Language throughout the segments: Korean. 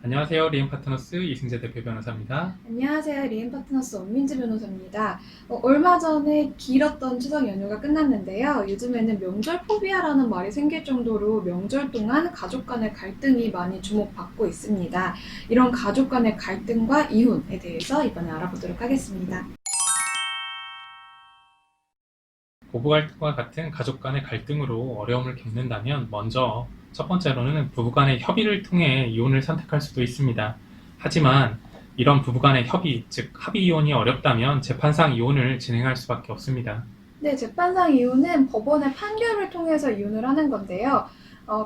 안녕하세요. 리엠파트너스 이승재 대표 변호사입니다. 안녕하세요. 리엠파트너스 원민지 변호사입니다. 얼마 전에 길었던 추석 연휴가 끝났는데요. 요즘에는 명절 포비아라는 말이 생길 정도로 명절 동안 가족 간의 갈등이 많이 주목받고 있습니다. 이런 가족 간의 갈등과 이혼에 대해서 이번에 알아보도록 하겠습니다. 고부 갈등과 같은 가족 간의 갈등으로 어려움을 겪는다면 먼저 첫 번째로는 부부 간의 협의를 통해 이혼을 선택할 수도 있습니다. 하지만 이런 부부 간의 협의, 즉 합의 이혼이 어렵다면 재판상 이혼을 진행할 수밖에 없습니다. 네, 재판상 이혼은 법원의 판결을 통해서 이혼을 하는 건데요.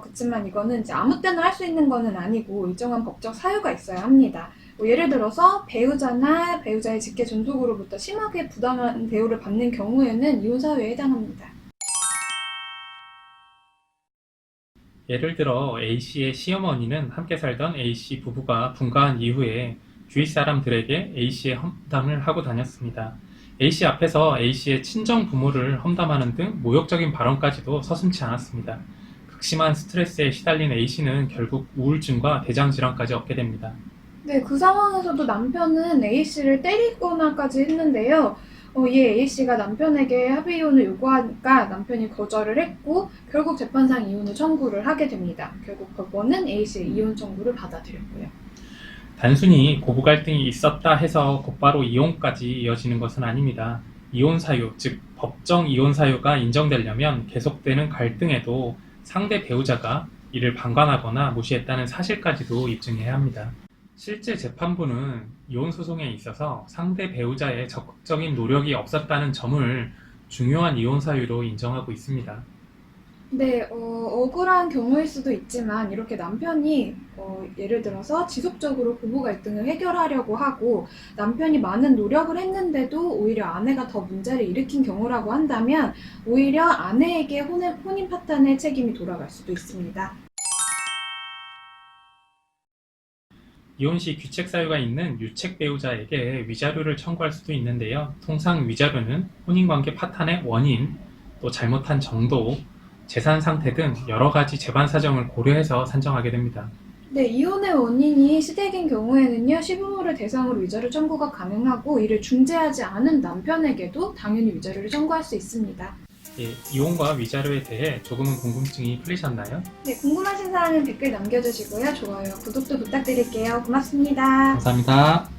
그렇지만 이거는 이제 아무 때나 할 수 있는 거는 아니고 일정한 법적 사유가 있어야 합니다. 예를 들어서 배우자나 배우자의 직계 존속으로부터 심하게 부당한 대우를 받는 경우에는 이혼 사유에 해당합니다. 예를 들어 A씨의 시어머니는 함께 살던 A씨 부부가 분가한 이후에 주위 사람들에게 A씨의 험담을 하고 다녔습니다. A씨 앞에서 A씨의 친정 부모를 험담하는 등 모욕적인 발언까지도 서슴지 않았습니다. 극심한 스트레스에 시달린 A씨는 결국 우울증과 대장질환까지 얻게 됩니다. 네, 그 상황에서도 남편은 A씨를 때리거나까지 했는데요. 이에 A씨가 남편에게 합의 이혼을 요구하니까 남편이 거절을 했고 결국 재판상 이혼을 청구를 하게 됩니다. 결국 법원은 A씨의 이혼 청구를 받아들였고요. 단순히 고부 갈등이 있었다 해서 곧바로 이혼까지 이어지는 것은 아닙니다. 이혼 사유, 즉 법정 이혼 사유가 인정되려면 계속되는 갈등에도 상대 배우자가 이를 방관하거나 무시했다는 사실까지도 입증해야 합니다. 실제 재판부는 이혼 소송에 있어서 상대 배우자의 적극적인 노력이 없었다는 점을 중요한 이혼 사유로 인정하고 있습니다. 네, 억울한 경우일 수도 있지만 이렇게 남편이 예를 들어서 지속적으로 부부 갈등을 해결하려고 하고 남편이 많은 노력을 했는데도 오히려 아내가 더 문제를 일으킨 경우라고 한다면 오히려 아내에게 혼인 파탄의 책임이 돌아갈 수도 있습니다. 이혼 시 귀책 사유가 있는 유책 배우자에게 위자료를 청구할 수도 있는데요. 통상 위자료는 혼인관계 파탄의 원인, 또 잘못한 정도, 재산 상태 등 여러 가지 재반 사정을 고려해서 산정하게 됩니다. 네, 이혼의 원인이 시댁인 경우에는요, 시부모를 대상으로 위자료 청구가 가능하고 이를 중재하지 않은 남편에게도 당연히 위자료를 청구할 수 있습니다. 예, 이혼과 위자료에 대해 조금은 궁금증이 풀리셨나요? 네, 궁금하신 사항은 댓글 남겨주시고요. 좋아요, 구독도 부탁드릴게요. 고맙습니다. 감사합니다.